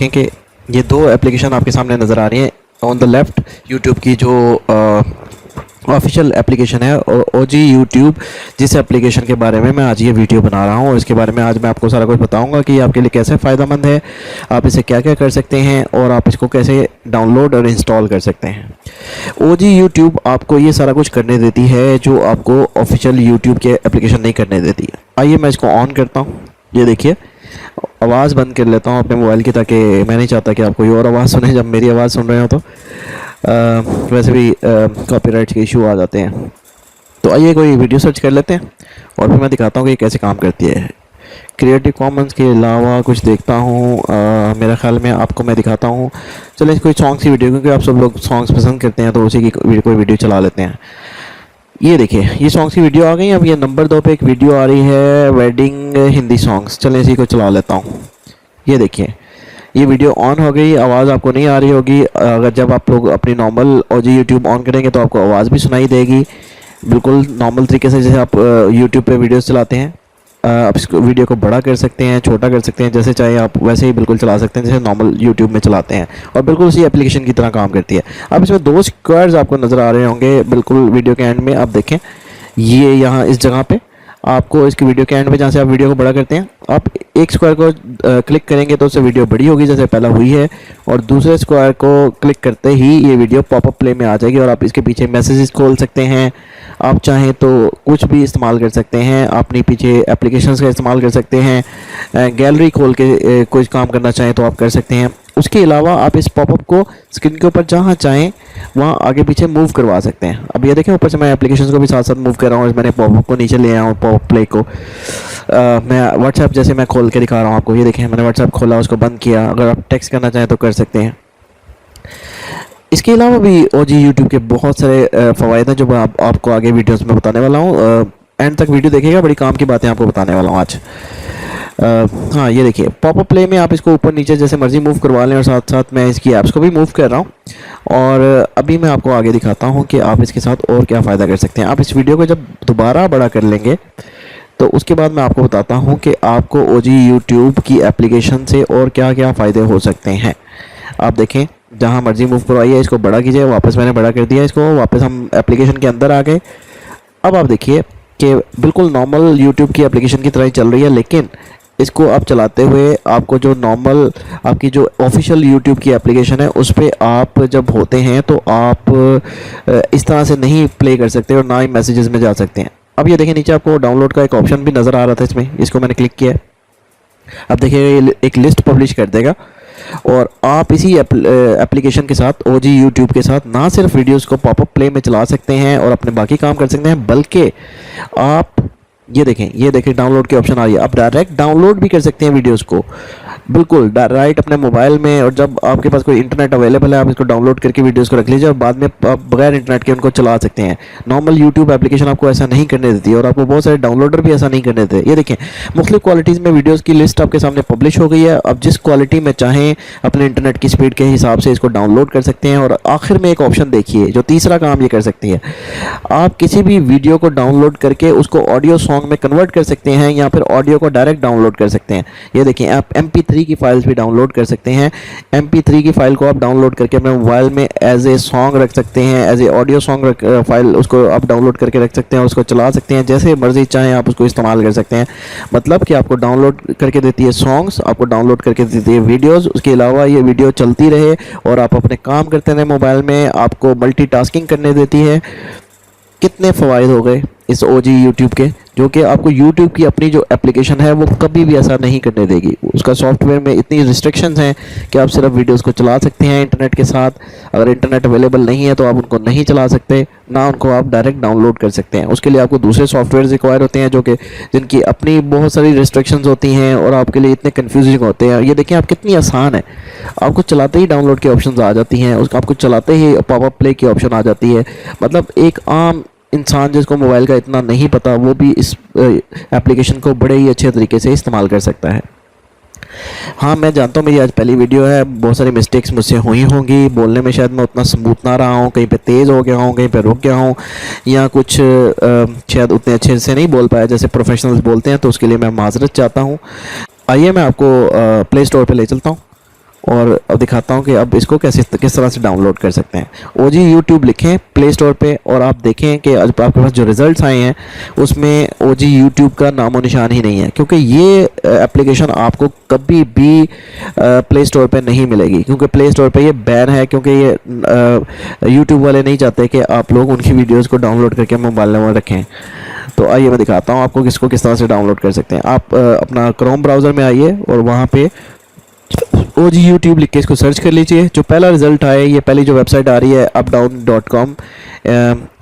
देखें कि ये दो एप्लीकेशन आपके सामने नज़र आ रही हैं। ऑन द लेफ़्ट यूट्यूब की जो ऑफिशियल एप्लीकेशन है और ओजी यूट्यूब, जिस एप्लीकेशन के बारे में मैं आज ये वीडियो बना रहा हूँ और इसके बारे में आज मैं आपको सारा कुछ बताऊंगा कि आपके लिए कैसे फ़ायदेमंद है, आप इसे क्या क्या कर सकते हैं और आप इसको कैसे डाउनलोड और इंस्टॉल कर सकते हैं। ओजी यूट्यूब आपको ये सारा कुछ करने देती है जो आपको ऑफिशियल यूट्यूब के एप्लीकेशन नहीं करने देती है। आइए मैं इसको ऑन करता हूँ। ये देखिए, आवाज़ बंद कर लेता हूँ अपने मोबाइल की, ताकि मैं नहीं चाहता कि आप कोई और आवाज़ सुने जब मेरी आवाज़ सुन रहे हो। तो वैसे भी कॉपीराइट के इशू आ जाते हैं। तो आइए कोई वीडियो सर्च कर लेते हैं और फिर मैं दिखाता हूँ कि कैसे काम करती है। क्रिएटिव कॉमन्स के अलावा कुछ देखता हूँ, मेरा ख्याल में आपको मैं दिखाता हूँ। चलिए कोई सॉन्ग्स की वीडियो, क्योंकि आप सब लोग सॉन्ग्स पसंद करते हैं तो उसी की कोई वीडियो चला लेते हैं। ये देखिए, ये सॉन्ग्स की वीडियो आ गई। अब ये नंबर 2 पे एक वीडियो आ रही है, वेडिंग हिंदी सॉन्ग्स। चलें इसी को चला लेता हूँ। ये देखिए, ये वीडियो ऑन हो गई। आवाज़ आपको नहीं आ रही होगी। अगर जब आप लोग अपनी नॉर्मल ओजी यूट्यूब ऑन करेंगे तो आपको आवाज़ भी सुनाई देगी, बिल्कुल नॉर्मल तरीके से जैसे आप यूट्यूब पे वीडियोस चलाते हैं। आप इस वीडियो को बड़ा कर सकते हैं, छोटा कर सकते हैं, जैसे चाहे आप वैसे ही बिल्कुल चला सकते हैं जैसे नॉर्मल यूट्यूब में चलाते हैं, और बिल्कुल उसी एप्लीकेशन की तरह काम करती है। अब इसमें 2 स्क्वायर्स आपको नज़र आ रहे होंगे बिल्कुल वीडियो के एंड में। आप देखें, ये यहाँ इस जगह पे आपको इसकी वीडियो के एंड में, जहाँ से आप वीडियो को बड़ा करते हैं, आप एक स्क्वायर को क्लिक करेंगे तो उससे वीडियो बड़ी होगी जैसे पहला हुई है, और दूसरे स्क्वायर को क्लिक करते ही ये वीडियो पॉपअप प्ले में आ जाएगी और आप इसके पीछे मैसेजेस खोल सकते हैं। आप चाहें तो कुछ भी इस्तेमाल कर सकते हैं, अपनी पीछे एप्लीकेशंस का इस्तेमाल कर सकते हैं, गैलरी खोल के कुछ काम करना चाहें तो आप कर सकते हैं। उसके अलावा आप इस पॉपअप को स्क्रीन के ऊपर जहाँ चाहें वहाँ आगे पीछे मूव करवा सकते हैं। अब ये देखें, ऊपर से मैं एप्लीकेशंस को भी साथ साथ मूव कर रहा हूँ। मैंने पॉपअप को नीचे ले आया हूँ, पॉपअप प्ले को। मैं व्हाट्सएप जैसे मैं खोल के दिखा रहा हूँ आपको। ये देखें, मैंने व्हाट्सएप खोला, उसको बंद किया। अगर आप टेक्स्ट करना चाहें तो कर सकते हैं। इसके अलावा भी ओजी यूट्यूब के बहुत सारे फ़वाइद हैं जो मैं आपको आगे वीडियोस में बताने वाला हूँ। एंड तक वीडियो देखिएगा, बड़ी काम की बातें आपको बताने वाला हूँ आज। हाँ, ये देखिए, पॉपअप प्ले में आप इसको ऊपर नीचे जैसे मर्जी मूव करवा लें, और साथ साथ मैं इसकी ऐप्स को भी मूव कर रहा हूँ। और अभी मैं आपको आगे दिखाता हूँ कि आप इसके साथ और क्या फ़ायदा कर सकते हैं। आप इस वीडियो को जब दोबारा बड़ा कर लेंगे तो उसके बाद मैं आपको बताता हूँ कि आपको ओजी यूट्यूब की एप्लीकेशन से और क्या क्या फ़ायदे हो सकते हैं। आप देखें, जहाँ मर्जी मूव करवाइए, इसको बड़ा कीजिए। वापस मैंने बड़ा कर दिया इसको, वापस हम एप्लीकेशन के अंदर आ गए। अब आप देखिए कि बिल्कुल नॉर्मल यूट्यूब की एप्लीकेशन की तरह ही चल रही है, लेकिन इसको आप चलाते हुए आपको जो नॉर्मल आपकी जो ऑफिशियल यूट्यूब की एप्लीकेशन है उस पर आप जब होते हैं तो आप इस तरह से नहीं प्ले कर सकते और ना ही मैसेजेस में जा सकते हैं। अब ये देखिए, नीचे आपको डाउनलोड का एक ऑप्शन भी नज़र आ रहा था इसमें, इसको मैंने क्लिक किया। अब देखिएगा, ये एक लिस्ट पब्लिश कर देगा और आप इसी एप्लीकेशन के साथ, ओजी यूट्यूब के साथ, ना सिर्फ वीडियोस को पॉपअप प्ले में चला सकते हैं और अपने बाकी काम कर सकते हैं, बल्कि आप ये देखें डाउनलोड की ऑप्शन आ रही है। आप डायरेक्ट डाउनलोड भी कर सकते हैं वीडियोस को, बिल्कुल डायरेक्ट अपने मोबाइल में। और जब आपके पास कोई इंटरनेट अवेलेबल है, आप इसको डाउनलोड करके वीडियोस को रख लीजिए और बाद में आप बगैर इंटरनेट के उनको चला सकते हैं। नॉर्मल यूट्यूब एप्लीकेशन आपको ऐसा नहीं करने देती और आपको बहुत सारे डाउनलोडर भी ऐसा नहीं करने देते। ये देखें, मुख्तलिफ क्वालिटीज़ में वीडियोज़ की लिस्ट आपके सामने पब्लिश हो गई है। अब जिस क्वालिटी में चाहें अपने इंटरनेट की स्पीड के हिसाब से इसको डाउनलोड कर सकते हैं। और आखिर में एक ऑप्शन देखिए, जो तीसरा काम ये कर सकती है, आप किसी भी वीडियो को डाउनलोड करके उसको ऑडियो सॉन्ग में कन्वर्ट कर सकते हैं या फिर ऑडियो को डायरेक्ट डाउनलोड कर सकते हैं। ये देखिए, आप MP3 की फाइल्स भी डाउनलोड कर सकते हैं। MP3 की फाइल को आप डाउनलोड करके अपने मोबाइल में एज ए सॉन्ग रख सकते हैं, as a audio song file उसको आप डाउनलोड करके रख सकते हैं, उसको चला सकते हैं जैसे मर्जी चाहें आप उसको इस्तेमाल कर सकते हैं। मतलब कि आपको डाउनलोड करके देती है सॉन्ग्स, आपको डाउनलोड करके देती है वीडियोज़। उसके अलावा ये वीडियो चलती रहे और आप अपने काम करते रहे मोबाइल में, आपको मल्टीटास्किंग करने देती है। कितने फ़वाइद हो गए इस ओजी यूट्यूब के, जो कि आपको यूट्यूब की अपनी जो एप्लीकेशन है वो कभी भी ऐसा नहीं करने देगी। उसका सॉफ्टवेयर में इतनी रिस्ट्रिक्शंस हैं कि आप सिर्फ वीडियोस को चला सकते हैं इंटरनेट के साथ। अगर इंटरनेट अवेलेबल नहीं है तो आप उनको नहीं चला सकते, ना उनको आप डायरेक्ट डाउनलोड कर सकते हैं। उसके लिए आपको दूसरे सॉफ्टवेयर रिक्वायर होते हैं जो कि जिनकी अपनी बहुत सारी रिस्ट्रिक्शंस होती हैं और आपके लिए इतने कन्फ्यूजिंग होते हैं। ये देखिए, आप कितनी आसान है, आपको चलाते ही डाउनलोड की ऑप्शन आ जाती हैं, उसको आपको चलाते ही पॉपअप प्ले की ऑप्शन आ जाती है। मतलब एक आम इंसान जिसको मोबाइल का इतना नहीं पता, वो भी इस एप्लीकेशन को बड़े ही अच्छे तरीके से इस्तेमाल कर सकता है। हाँ, मैं जानता हूँ मेरी आज पहली वीडियो है, बहुत सारी मिस्टेक्स मुझसे हुई होंगी, बोलने में शायद मैं उतना स्मूथ ना रहा हूँ, कहीं पे तेज़ हो गया हूँ, कहीं पे रुक गया हूँ, या कुछ शायद उतने अच्छे से नहीं बोल पाया जैसे प्रोफेशनल्स बोलते हैं, तो उसके लिए मैं माजरत चाहता हूँ। आइए मैं आपको प्ले स्टोर पे ले चलता हूँ और अब दिखाता हूँ कि अब इसको किस तरह से डाउनलोड कर सकते हैं। OG YouTube लिखें प्ले स्टोर पे और आप देखें कि आज आपके पास जो रिज़ल्ट्स आए हैं उसमें OG YouTube का नामो निशान ही नहीं है, क्योंकि ये एप्लीकेशन आपको कभी भी प्ले स्टोर पे नहीं मिलेगी, क्योंकि प्ले स्टोर पे ये बैन है, क्योंकि ये YouTube वाले नहीं चाहते कि आप लोग उनकी वीडियोज़ को डाउनलोड करके मोबाइल में रखें। तो आइए मैं दिखाता हूँ आपको किस तरह से डाउनलोड कर सकते हैं। आप अपना क्रोम ब्राउज़र में आइए और वहाँ पे OG YouTube लिख के इसको सर्च कर लीजिए। जो पहला रिज़ल्ट आए, ये पहली जो वेबसाइट आ रही है updown.com,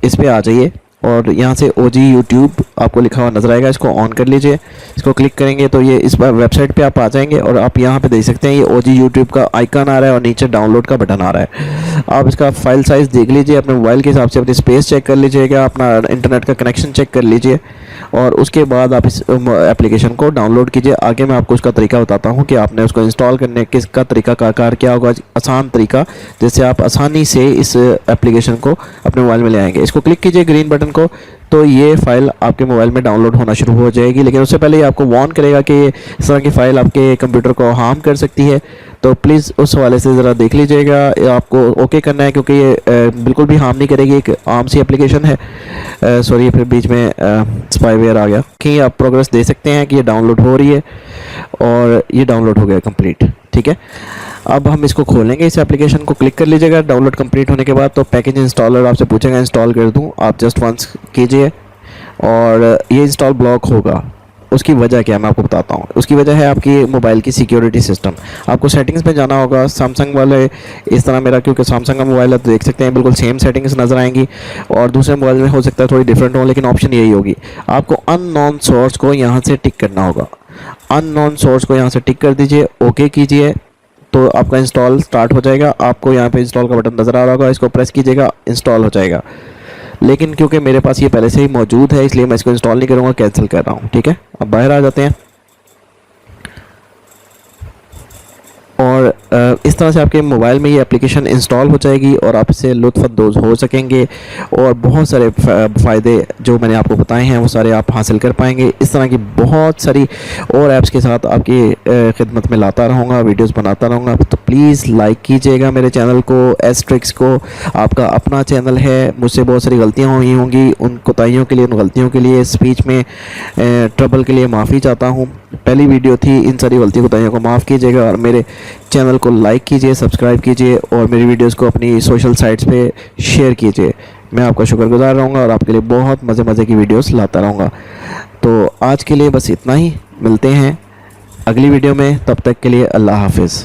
इस पे आ जाइए और यहाँ से OG YouTube आपको लिखा हुआ नज़र आएगा, इसको ऑन कर लीजिए। इसको क्लिक करेंगे तो ये इस वेबसाइट पे आप आ जाएंगे और आप यहाँ पे देख सकते हैं ये OG YouTube का आइकन आ रहा है और नीचे डाउनलोड का बटन आ रहा है। आप इसका फाइल साइज़ देख लीजिए, अपने मोबाइल के हिसाब से अपनी स्पेस चेक कर लीजिएगा, अपना इंटरनेट का कनेक्शन चेक कर लीजिए और उसके बाद आप इस एप्लीकेशन को डाउनलोड कीजिए। आगे मैं आपको उसका तरीका बताता हूँ कि आपने उसको इंस्टॉल करने किसका तरीका कार क्या होगा, आसान तरीका, जिससे आप आसानी से इस एप्लीकेशन को अपने मोबाइल में ले आएंगे। इसको क्लिक कीजिए ग्रीन बटन को, तो ये फ़ाइल आपके मोबाइल में डाउनलोड होना शुरू हो जाएगी। लेकिन उससे पहले ही आपको वार्न करेगा कि इस तरह की फ़ाइल आपके कंप्यूटर को हार्म कर सकती है, तो प्लीज़ उस हवाले से ज़रा देख लीजिएगा। आपको ओके करना है, क्योंकि ये बिल्कुल भी हार्म नहीं करेगी, एक आम सी एप्लीकेशन है। सॉरी, फिर बीच में स्पाईवेयर आ गया कि आप प्रोग्रेस दे सकते हैं कि ये डाउनलोड हो रही है और ये डाउनलोड हो गया कंप्लीट। ठीक है, अब हम इसको खोलेंगे, इस एप्लीकेशन को क्लिक कर लीजिएगा। डाउनलोड कंप्लीट होने के बाद तो पैकेज इंस्टॉलर आपसे पूछेगा इंस्टॉल कर दूं, आप जस्ट वंस कीजिए और ये इंस्टॉल ब्लॉक होगा। उसकी वजह क्या है मैं आपको बताता हूँ। उसकी वजह है आपकी मोबाइल की सिक्योरिटी सिस्टम। आपको सेटिंग्स में जाना होगा, सैमसंग वाले इस तरह मेरा, क्योंकि सैमसंग का मोबाइल है तो देख सकते हैं बिल्कुल सेम सेटिंग्स नज़र आएंगी, और दूसरे मोबाइल में हो सकता है थोड़ी डिफरेंट हो, लेकिन ऑप्शन यही होगी। आपको अननोन सोर्स को यहाँ से टिक करना होगा। अननोन सोर्स को यहाँ से टिक कर दीजिए, ओके कीजिए, तो आपका इंस्टॉल स्टार्ट हो जाएगा। आपको यहाँ पे इंस्टॉल का बटन नज़र आ रहा होगा, इसको प्रेस कीजिएगा, इंस्टॉल हो जाएगा। लेकिन क्योंकि मेरे पास ये पहले से ही मौजूद है इसलिए मैं इसको इंस्टॉल नहीं करूँगा, कैंसिल कर रहा हूँ। ठीक है, अब बाहर आ जाते हैं और इस तरह से आपके मोबाइल में ये एप्लीकेशन इंस्टॉल हो जाएगी और आप इससे लुत्फ़अंदोज़ हो सकेंगे और बहुत सारे फ़ायदे जो मैंने आपको बताए हैं वो सारे आप हासिल कर पाएंगे। इस तरह की बहुत सारी और ऐप्स के साथ आपकी खिदमत में लाता रहूँगा, वीडियोस बनाता रहूँगा। तो प्लीज़ लाइक कीजिएगा मेरे चैनल को, एस्ट्रिक्स को। आपका अपना चैनल है, मुझसे बहुत सारी गलतियाँ हुई होंगी, उन कोताहियों के लिए, उन गलतियों के लिए, स्पीच में ट्रबल के लिए माफ़ी चाहता हूँ। पहली वीडियो थी, इन सारी गलती कोताहियों को माफ़ कीजिएगा और मेरे चैनल को लाइक कीजिए, सब्सक्राइब कीजिए और मेरी वीडियोस को अपनी सोशल साइट्स पे शेयर कीजिए। मैं आपका शुक्रगुजार रहूँगा और आपके लिए बहुत मज़े की वीडियोस लाता रहूँगा। तो आज के लिए बस इतना ही, मिलते हैं अगली वीडियो में, तब तक के लिए अल्लाह हाफिज़।